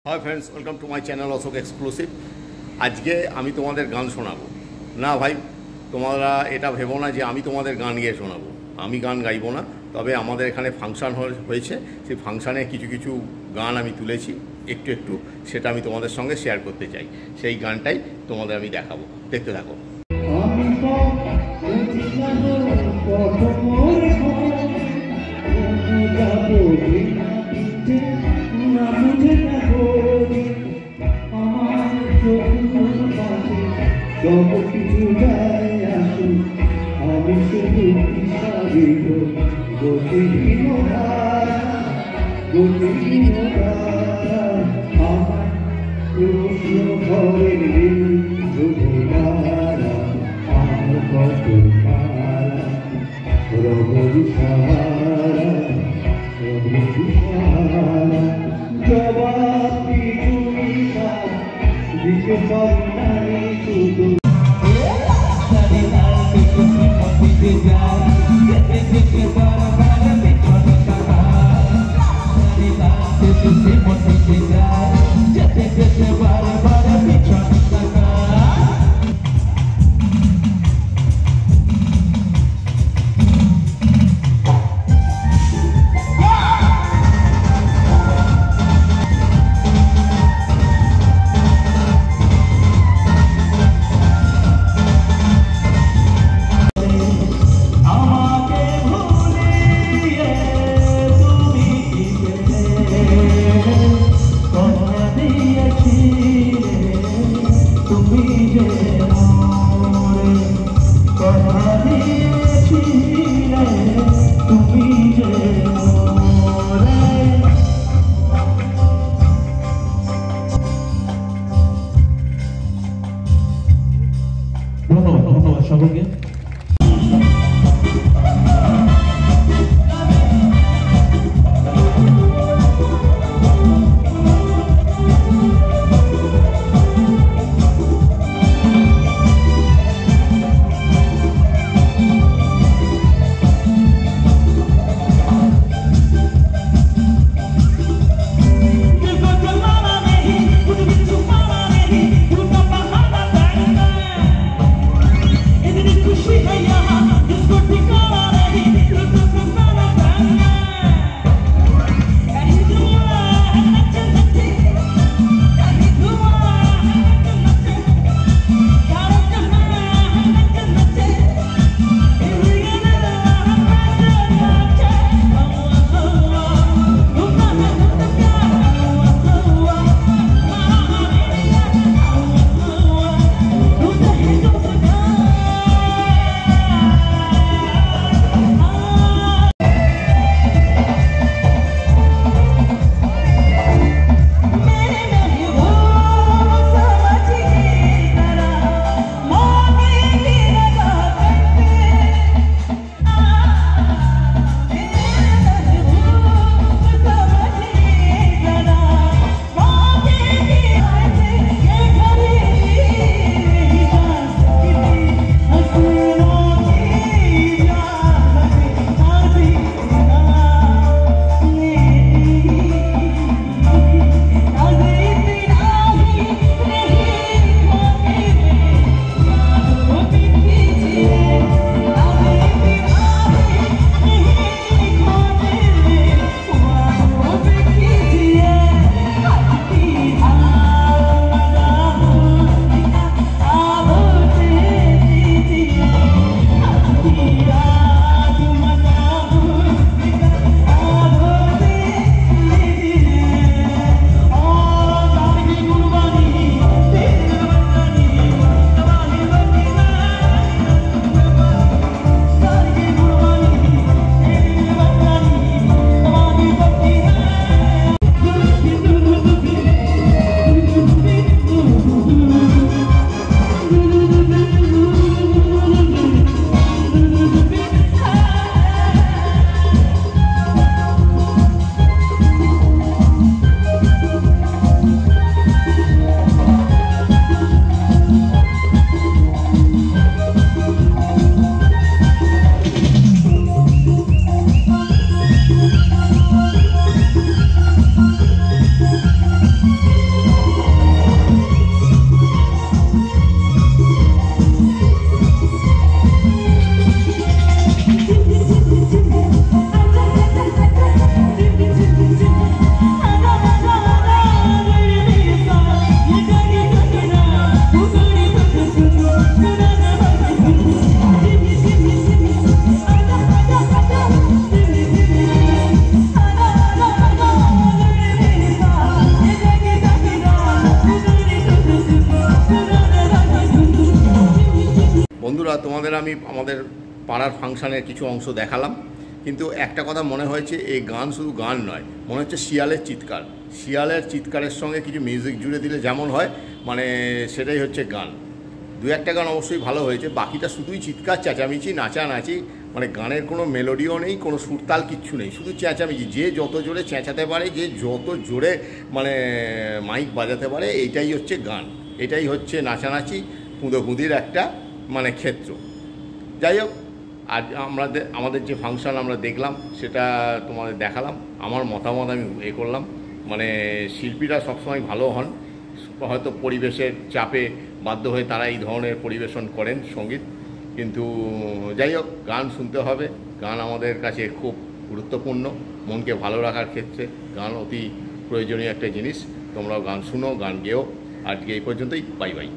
Hi friends, welcome to my channel Ashok exclusive. आज के आमी तुम्हादेर गान शोनाबो ना भाई, तुम्हारा एटा भेबो ना जे आमी तुम्हादेर गान गिये शोनाबो। आमी गान गाइबो ना, तबे आमादेर एखाने फांगशन हयेछे, सेई फांगशने किछु किछु गान आमी तुलेछि एकटु एकटु, सेटा आमी तुम्हादेर संगे शेयर करते चाइ। सेई गानटाई तुम्हादेर आमी देखाबो, देखते थाको। ধন্যবাদ সকলকে। It's বন্ধুরা, তোমাদের আমি আমাদের পাড়ার ফাংশানের কিছু অংশ দেখালাম, কিন্তু একটা কথা মনে হয়েছে, এই গান শুধু গান নয়, মনে হচ্ছে শিয়ালের চিৎকার। শিয়ালের চিৎকারের সঙ্গে কিছু মিউজিক জুড়ে দিলে যেমন হয়, মানে সেটাই হচ্ছে গান। দু একটা গান অবশ্যই ভালো হয়েছে, বাকিটা শুধুই চিৎকার, চেঁচামেচি, নাচানাচি, মানে গানের কোনো মেলোডিও নেই, কোনো সুরতাল কিচ্ছু নেই, শুধু চেঁচামেচি। যে যত জোরে চেঁচাতে পারে, যে যত জোরে মানে মাইক বাজাতে পারে, এইটাই হচ্ছে গান, এটাই হচ্ছে নাচানাচি, কুঁদোকুঁদির একটা মানে ক্ষেত্র। যাই হোক, আজ আমাদের যে ফাংশন আমরা দেখলাম সেটা তোমাদের দেখালাম, আমার মতামত আমি করলাম। মানে শিল্পীরা সবসময় ভালো হন, হয়তো পরিবেশের চাপে বাধ্য হয়ে তারা এই ধরনের পরিবেশন করেন সঙ্গীত, কিন্তু যাই হোক, গান শুনতে হবে। গান আমাদের কাছে খুব গুরুত্বপূর্ণ, মনকে ভালো রাখার ক্ষেত্রে গান অতি প্রয়োজনীয় একটা জিনিস। তোমরাও গান শুনো, গান গেও। আজকে এই পর্যন্তই, বাই বাই।